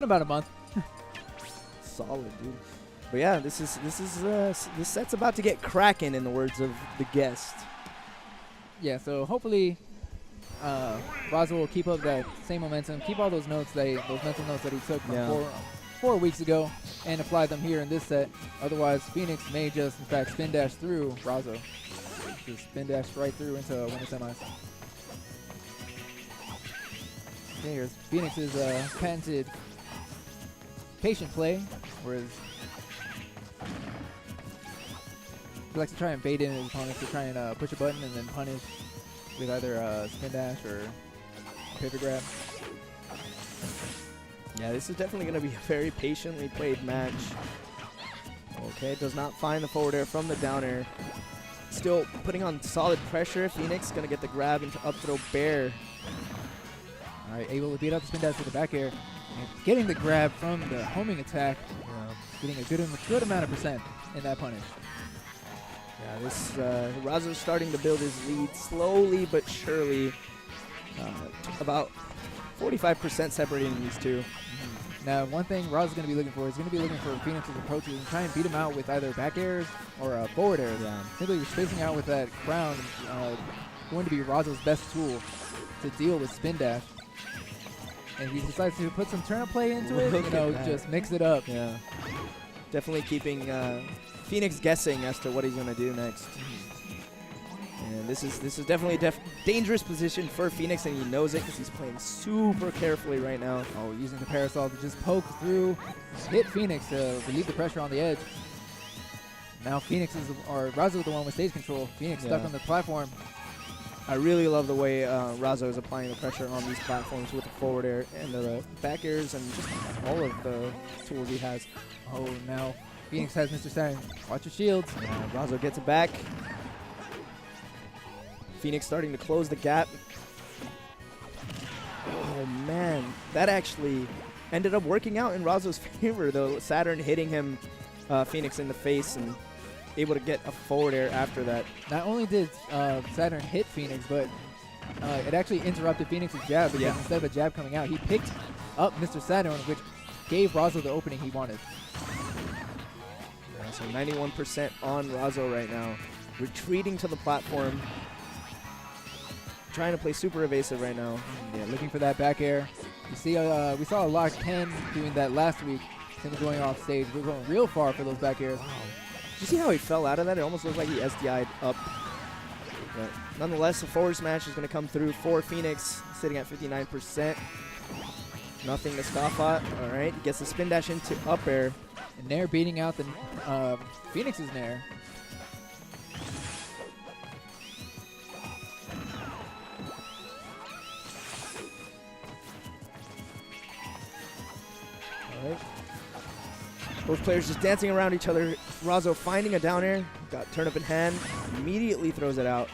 about a month. Solid, dude. But yeah, this set's about to get cracking, in the words of the guest. Yeah, so hopefully Razo will keep up that same momentum, keep all those notes those mental notes that he took from four weeks ago, and apply them here in this set. Otherwise, Phoenix may just, in fact, spin dash through Razo. Just spin dash right through into winner semis. Okay, here's Phoenix's patented patient play, whereas he likes to try and bait in his opponents to try and push a button and then punish with either spin dash or pivot grab. Yeah, this is definitely going to be a very patiently played match. Okay, does not find the forward air from the down air. Still putting on solid pressure. Phoenix going to get the grab into up throw bear. All right, able to beat up the spin dash with the back air. And getting the grab from the homing attack. Getting a good amount of percent in that punish. Yeah, this Razo's starting to build his lead slowly but surely. About 45% separating these two. Now, one thing Razo's going to be looking for is going to be looking for Phoenix's approaches and try and beat him out with either back airs or forward airs. Yeah. Simply spacing out with that ground going to be Razo's best tool to deal with spin dash. And he decides to put some turnip play into it, just mix it up. Yeah. Definitely keeping Phoenix guessing as to what he's going to do next. And this is definitely a dangerous position for Phoenix, and he knows it because he's playing super carefully right now. Oh, using the parasol to just poke through, hit Phoenix to relieve the pressure on the edge. Now Razo is the one with stage control. Phoenix stuck on the platform. I really love the way Razo is applying the pressure on these platforms with the forward air and the back airs and just all of the tools he has. Oh, now Phoenix has Mr. Saturn. Watch your shields. Razo gets it back. Phoenix starting to close the gap. Oh, man. That actually ended up working out in Razo's favor, though. Saturn hitting him, Phoenix, in the face and able to get a forward air after that. Not only did Saturn hit Phoenix, but it actually interrupted Phoenix's jab because instead of a jab coming out, he picked up Mr. Saturn, which gave Razo the opening he wanted. Yeah, so 91% on Razo right now. Retreating to the platform. Trying to play super evasive right now. Yeah, looking for that back air. You see, we saw a lot of Ken doing that last week. Him going off stage. We're going real far for those back airs. Wow. Did you see how he fell out of that? It almost looked like he SDI'd up. But nonetheless, the forward smash is going to come through for Phoenix, sitting at 59%. Nothing to scoff at. All right, he gets the spin dash into up air. And Nair beating out the Phoenix's Nair. All right. Both players just dancing around each other. Razo finding a down air. Got turn up in hand. Immediately throws it out.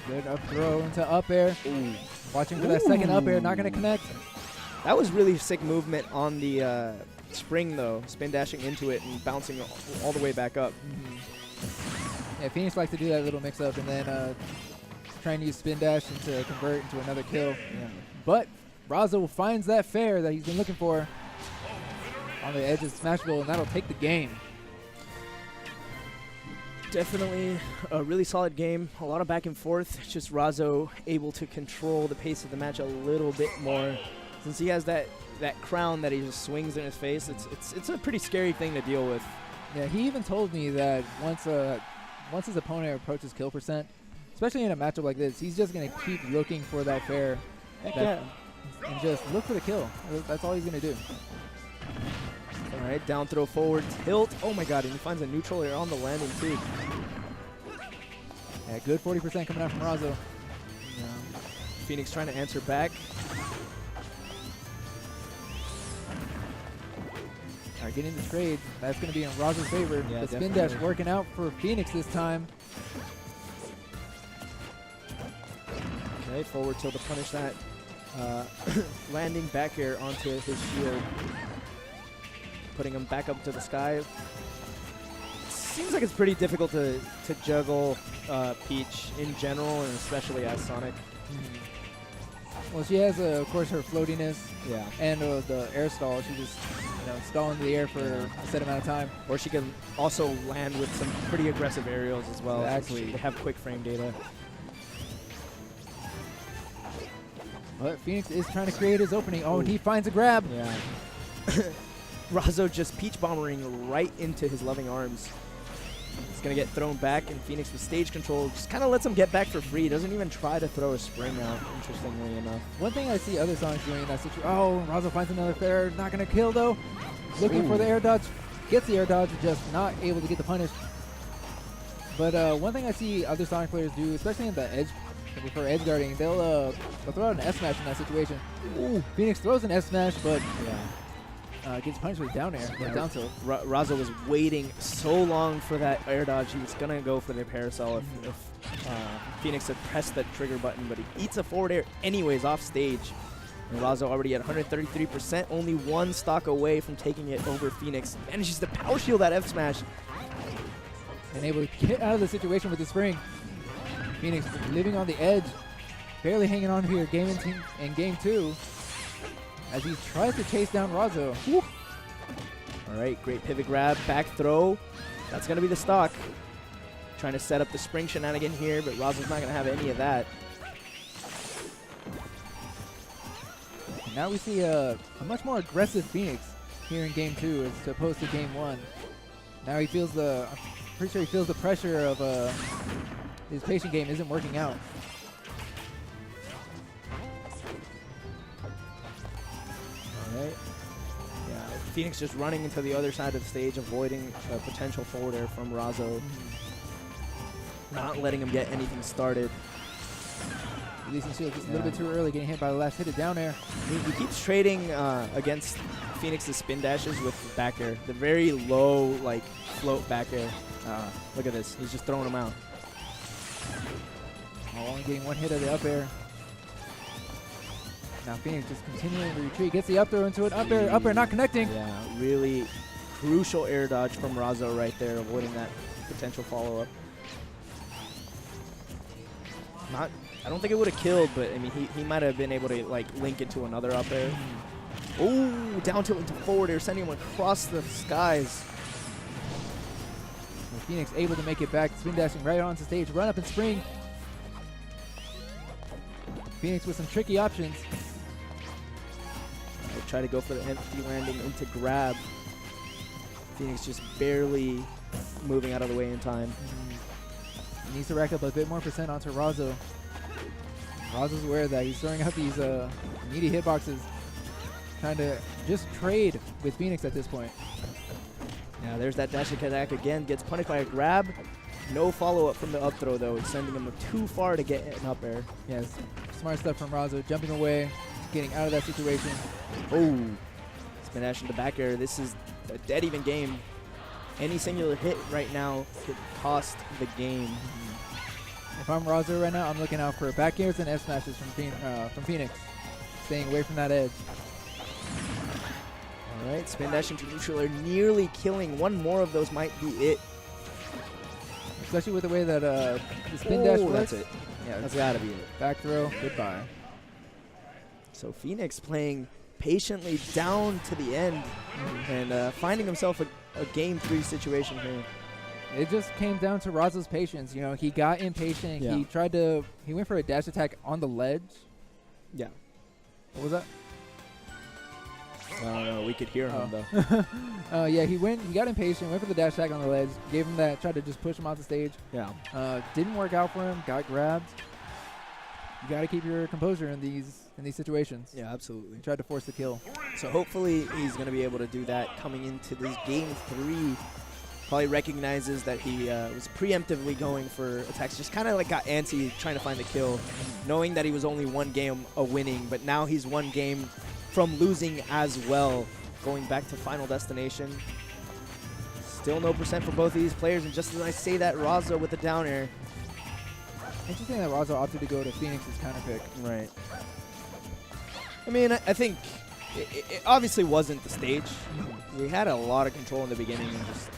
Good up throw into up air. Ooh. Watching for that second up air. Not going to connect. That was really sick movement on the spring, though. Spin dashing into it and bouncing all the way back up. Yeah, Phoenix likes to do that little mix-up and then trying to use spin dash to convert into another kill. Yeah. But Razo finds that fair that he's been looking for on the edge of Smashville, and that'll take the game. Definitely a really solid game. A lot of back and forth. It's just Razo able to control the pace of the match a little bit more. Since he has that crown that he just swings in his face, it's a pretty scary thing to deal with. Yeah, he even told me that once his opponent approaches kill percent, especially in a matchup like this, he's just going to keep looking for that fair. And just look for the kill. That's all he's going to do. All right, down throw forward tilt. Oh my god, and he finds a neutral air on the landing too. Yeah, good 40% coming out from Razo. Phoenix trying to answer back. All right, getting the trade. That's going to be in Razo's favor. Yeah, the spin dash working out for Phoenix this time. Okay, forward tilt to punish that. Landing back air onto his shield. Putting him back up to the sky. Seems like it's pretty difficult to juggle Peach in general, and especially as Sonic. Well, she has, of course, her floatiness Yeah. and the air stall. She just, stall in the air for a set amount of time. Or she can also land with some pretty aggressive aerials as well. Exactly. They have quick frame data. But Phoenix is trying to create his opening. Oh, and he finds a grab. Yeah. Razo just peach bombering right into his loving arms. It's going to get thrown back, and Phoenix with stage control just kind of lets him get back for free. Doesn't even try to throw a spring out, interestingly enough. One thing I see other Sonics doing in that situation. Oh, Razo finds another fair. Not going to kill, though. Looking for the air dodge. Gets the air dodge, just not able to get the punish. But one thing I see other Sonic players do, especially in the edge, for edge guarding, they'll throw out an S smash in that situation. Ooh, Phoenix throws an S smash, but gets punished with down air, down tilt. Razo was waiting so long for that air dodge. He was going to go for the parasol if Phoenix had pressed that trigger button, but he eats a forward air anyways off stage. And Razo already at 133%, only one stock away from taking it over Phoenix. Manages to power shield that F smash. And able to get out of the situation with the spring. Phoenix living on the edge, barely hanging on here in game 2 as he tries to chase down Razo. Woo. All right, great pivot grab, back throw. That's going to be the stock. Trying to set up the spring shenanigan here, but Razo's not going to have any of that. And now we see a much more aggressive Phoenix here in game 2 as opposed to game 1. Now he feels I'm pretty sure he feels the pressure of his patient game isn't working out. All right. Yeah, Phoenix just running into the other side of the stage, avoiding a potential forward air from Razo. Not letting him get anything started. Releasing shield just a little bit too early, getting hit by the last hit of down air. He keeps trading against Phoenix's spin dashes with back air. The very low, like, float back air. Look at this. He's just throwing them out. Only getting one hit of the up air. Now Phoenix just continuing to retreat. Gets the up throw into it. Up air not connecting. Yeah, really crucial air dodge from Razo right there, avoiding that potential follow-up. I don't think it would have killed, but I mean, he might have been able to like link into another up air. Oh, down tilt into forward air, sending him across the skies. And Phoenix able to make it back, spin dashing right onto stage, run up and spring. Phoenix with some tricky options. Try to go for the empty landing into grab. Phoenix just barely moving out of the way in time. He needs to rack up a bit more percent onto Razo. Razo's aware of that. He's throwing out these meaty hitboxes, trying to just trade with Phoenix at this point. Yeah, there's that dash attack again. Gets punished by a grab. No follow-up from the up throw, though. It's sending him too far to get an up air. Yes, smart stuff from Razo. Jumping away, getting out of that situation. Oh, spin dash into back air. This is a dead even game. Any singular hit right now could cost the game. If I'm Razo right now, I'm looking out for back airs and F smashes from Phoenix. Staying away from that edge. All right, spin dash into neutral air, nearly killing. One more of those might be it. Especially with the way that the spin dash works. That's it. Yeah, That's got to be it. back throw, goodbye. So Phoenix playing patiently down to the end and finding himself a game 3 situation here. It just came down to Razo's patience. You know, he got impatient. Yeah. He went for a dash attack on the ledge. Yeah. What was that? We could hear him though. Yeah, he got impatient, went for the dash attack on the ledge, gave him that, tried to just push him off the stage. Yeah. Didn't work out for him, got grabbed. You got to keep your composure in these situations. Yeah, absolutely. He tried to force the kill. So hopefully he's going to be able to do that coming into this game 3. Probably recognizes that he was preemptively going for attacks. Just kind of like got antsy trying to find the kill, knowing that he was only one game a winning, but now he's one game from losing as well, going back to Final Destination. Still no percent for both of these players, and just as I say that, Razo with the down air. Interesting that Razo opted to go to Phoenix's counter pick. Right. I mean, I think it obviously wasn't the stage. We had a lot of control in the beginning, and just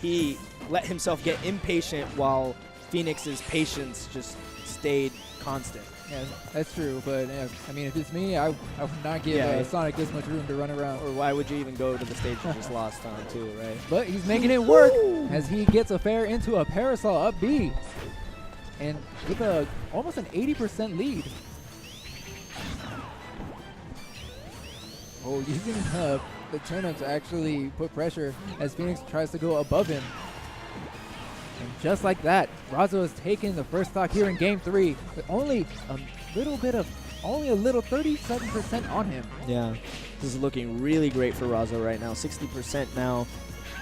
he let himself get impatient while Phoenix's patience just stayed constant. Yeah, that's true. But I mean, if it's me, I would not give Sonic this much room to run around. Or why would you even go to the stage you just lost on too, right? But he's making it work as he gets a fair into a parasol up B. And with almost an 80% lead. Oh, using the turnip to actually put pressure as Phoenix tries to go above him. And just like that, Razo has taken the first stock here in Game 3 with only a little 37% on him. Yeah, this is looking really great for Razo right now. 60% now,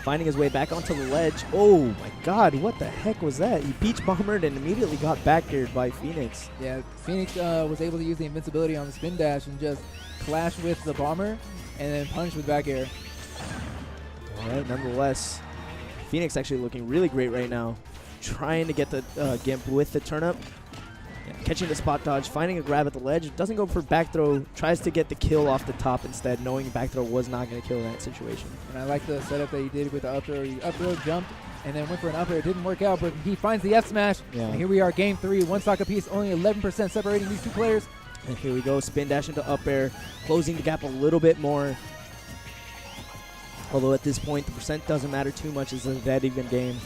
finding his way back onto the ledge. Oh my God, what the heck was that? He peach bombered and immediately got back aired by Phoenix. Yeah, Phoenix was able to use the invincibility on the spin dash and just clash with the bomber and then punish with back air. All right, nonetheless, Phoenix actually looking really great right now. Trying to get the Gimp with the turnip. Yeah, catching the spot dodge, finding a grab at the ledge. Doesn't go for back throw. Tries to get the kill off the top instead, knowing back throw was not going to kill in that situation. And I like the setup that he did with the up throw. He up throw, jumped, and then went for an up air. It didn't work out, but he finds the F smash. Yeah. And here we are, Game 3. One stock apiece, only 11% separating these two players. And here we go, spin dash into up air, closing the gap a little bit more. Although at this point, the percent doesn't matter too much. It's a dead even game.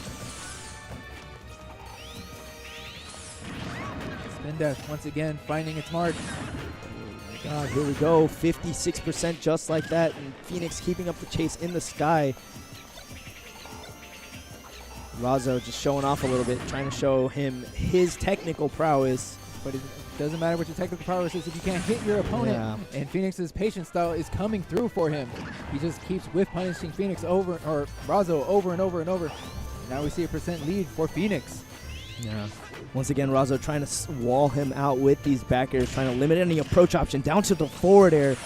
Spin dash once again, finding its mark. Oh my God, here we go. 56% just like that. And Phoenix keeping up the chase in the sky. Razo just showing off a little bit, trying to show him his technical prowess. But it doesn't matter what your technical prowess is if you can't hit your opponent. Yeah. And Phoenix's patience style is coming through for him. He just keeps whiff punishing Phoenix Razo over and over and over. Now we see a percent lead for Phoenix. Yeah. Once again, Razo trying to wall him out with these back airs, trying to limit any approach option down to the forward air,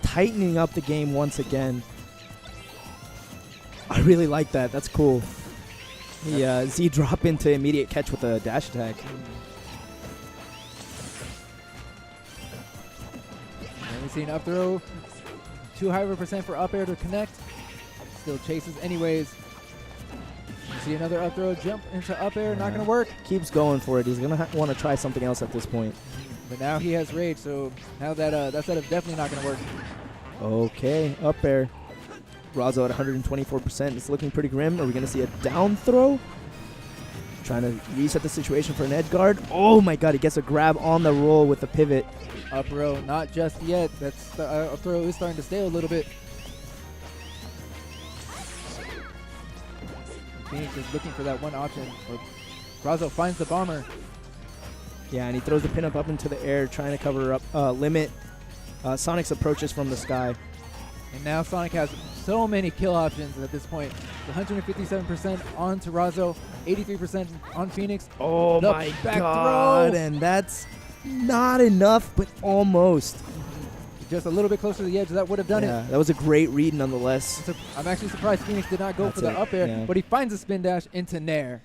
tightening up the game once again. I really like that. That's cool. The Z drop into immediate catch with a dash attack. And we see an up throw, too high of a percent for up air to connect. Still chases anyways. We see another up throw, jump into up air, not going to work. Keeps going for it. He's going to want to try something else at this point. But now he has rage, so now that setup definitely not going to work. Okay, up air. Razo at 124%. It's looking pretty grim. Are we going to see a down throw? Trying to reset the situation for an edge guard. Oh my God, he gets a grab on the roll with the pivot. Up row, not just yet. That's the up throw is starting to stay a little bit. Phoenix is looking for that one option. Razo finds the bomber. Yeah, and he throws the pinup up into the air, trying to cover up, limit Sonic's approaches from the sky. And now Sonic has so many kill options at this point. 157% on to Razo, 83% on Phoenix. Oh the my back God, throw. And that's not enough, but almost. Just a little bit closer to the edge, that would have done it. That was a great read nonetheless. I'm actually surprised Phoenix did not go for the up air, but he finds a spin dash into Nair.